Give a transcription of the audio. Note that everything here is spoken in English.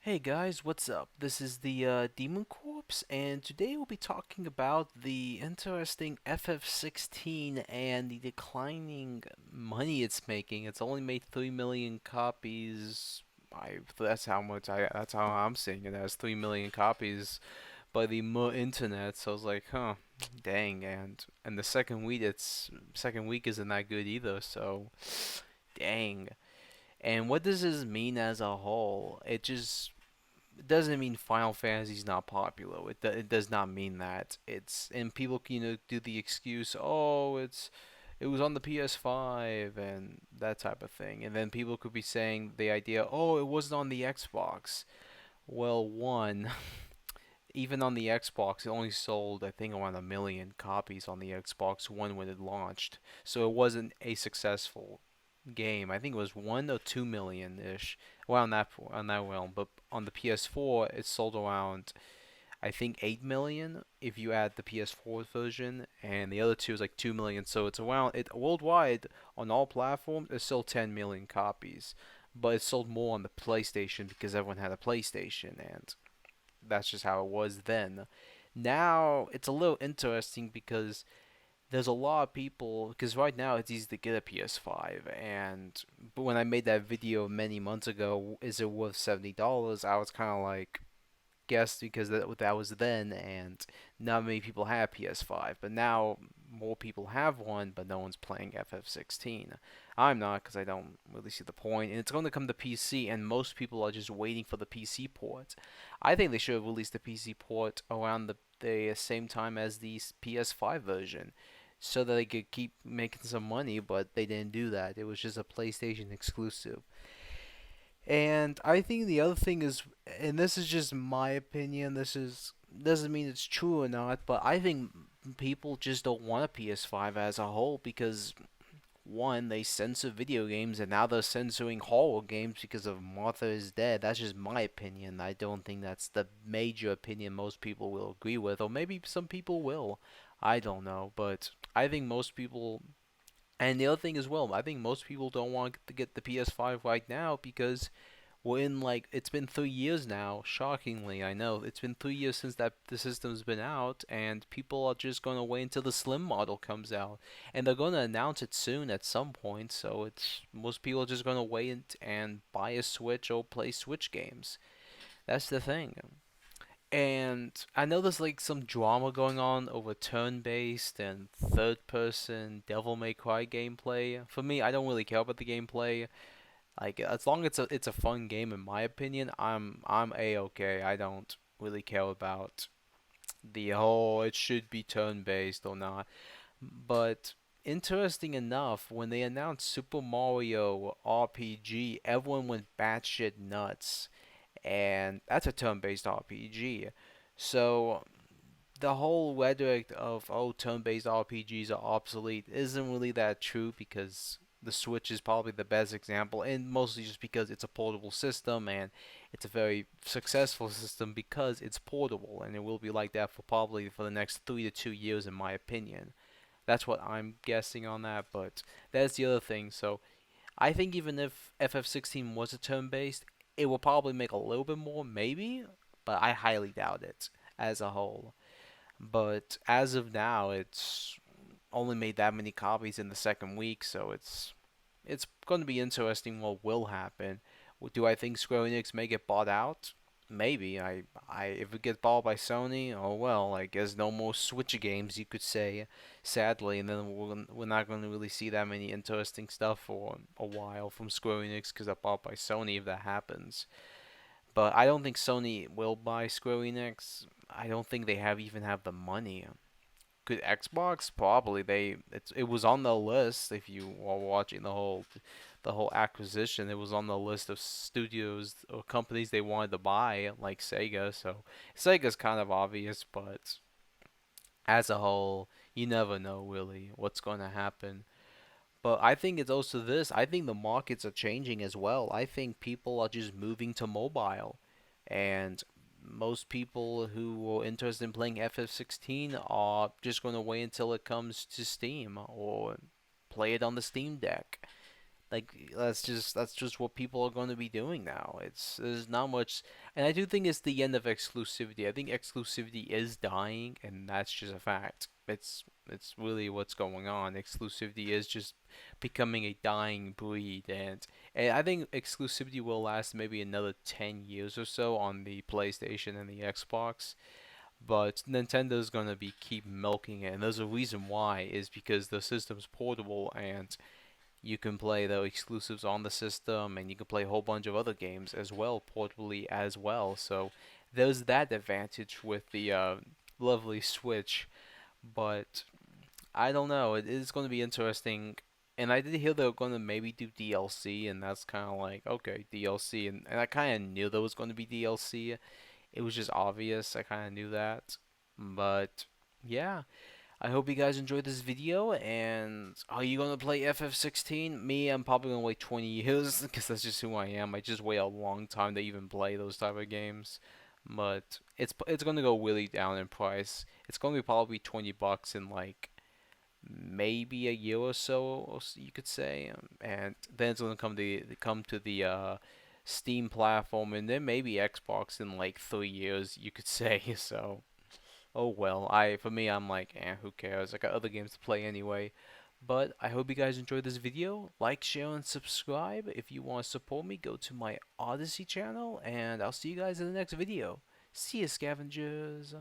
Hey guys, what's up? This is the Demon Corpse, and today we'll be talking about the interesting FF16 and the declining money it's making. It's only made 3 million copies. That's how I'm seeing it as 3 million copies by the internet. So I was like, huh, dang, and the second week isn't that good either. So, dang. And what does this mean as a whole? It doesn't mean Final Fantasy's not popular. It does not mean that. And people do the excuse, oh, it was on the PS5 and that type of thing. And then people could be saying the idea, oh, it wasn't on the Xbox. Well, one, even on the Xbox, it only sold I think around 1 million copies on the Xbox One when it launched. So it wasn't a successful game. I think it was 1 or 2 million ish, around that on that realm. But on the PS4, it sold around I think 8 million if you add the PS4 version, and the other two is like 2 million. So it's around it worldwide on all platforms. It's still 10 million copies, but it sold more on the PlayStation because everyone had a PlayStation, and that's just how it was then. Now it's a little interesting because there's a lot of people because right now it's easy to get a PS5, and but when I made that video many months ago, is it worth $70? I was kind of like guessed because that was then, and not many people have PS5, but now more people have one, but no one's playing FF16. I'm not because I don't really see the point, and it's going to come to PC, and most people are just waiting for the PC port. I think they should have released the PC port around the same time as the PS5 version so that they could keep making some money, but they didn't do that. It was just a PlayStation exclusive. And I think the other thing is, and this is just my opinion, this is doesn't mean it's true or not, but I think people just don't want a PS5 as a whole because one, they censor video games and now they're censoring horror games because of Martha is Dead. That's just my opinion. I don't think that's the major opinion most people will agree with, or maybe some people will. I don't know, but I think most people, and the other thing as well, I think most people don't want to get the PS5 right now because we're in like it's been 3 years now. Shockingly, I know it's been 3 years since that the system's been out, and people are just gonna wait until the slim model comes out, and they're gonna announce it soon at some point. So it's most people are just gonna wait and buy a Switch or play Switch games. That's the thing. And I know there's like some drama going on over turn-based and third-person Devil May Cry gameplay. For me, I don't really care about the gameplay. Like as long as it's a fun game, in my opinion, I'm a okay. I don't really care about the whole it should be turn-based or not. But interesting enough, when they announced Super Mario RPG, everyone went batshit nuts, and that's a turn-based RPG. So the whole rhetoric of oh turn-based RPGs are obsolete isn't really that true because the Switch is probably the best example, and mostly just because it's a portable system and it's a very successful system because it's portable, and it will be like that for probably for the next 3 to 2 years, in my opinion. That's what I'm guessing on that, but that's the other thing. So I think even if FF16 was a turn-based, it will probably make a little bit more, maybe, but I highly doubt it as a whole. But as of now, it's only made that many copies in the second week, so it's going to be interesting what will happen. Do I think Square Enix may get bought out? Maybe. If it gets bought by Sony, oh well. I guess no more Switch games, you could say, sadly, and then we're not going to really see that many interesting stuff for a while from Square Enix because they're bought by Sony if that happens. But I don't think Sony will buy Square Enix. I don't think they even have the money. Could Xbox? Probably. It was on the list if you were watching the whole acquisition. It was on the list of studios or companies they wanted to buy, like Sega. So Sega's kind of obvious, but as a whole, you never know really what's going to happen. But I think it's also this. I think the markets are changing as well. I think people are just moving to mobile, and most people who are interested in playing FF16 are just going to wait until it comes to Steam or play it on the Steam Deck. Like that's just what people are going to be doing now. There's not much, and I do think it's the end of exclusivity. I think exclusivity is dying, and that's just a fact. It's really what's going on. Exclusivity is just becoming a dying breed, and I think exclusivity will last maybe another 10 years or so on the PlayStation and the Xbox. But Nintendo's gonna be keep milking it, and there's a reason why is because the system's portable and you can play the exclusives on the system, and you can play a whole bunch of other games as well, portably as well. So there's that advantage with the lovely Switch. But I don't know. It is going to be interesting. And I did hear they're going to maybe do DLC, and that's kind of like, okay, DLC. And I kind of knew there was going to be DLC. It was just obvious. I kind of knew that. But yeah. I hope you guys enjoyed this video, and are you gonna play FF16? Me, I'm probably gonna wait 20 years, because that's just who I am. I just wait a long time to even play those type of games. But it's gonna go really down in price. It's gonna be probably 20 bucks in like maybe a year or so, you could say. And then it's gonna come to the Steam platform, and then maybe Xbox in like 3 years, you could say. So. Oh well, for me I'm like, who cares? I got other games to play anyway. But I hope you guys enjoyed this video. Like, share, and subscribe. If you want to support me, go to my Odyssey channel, and I'll see you guys in the next video. See ya, scavengers.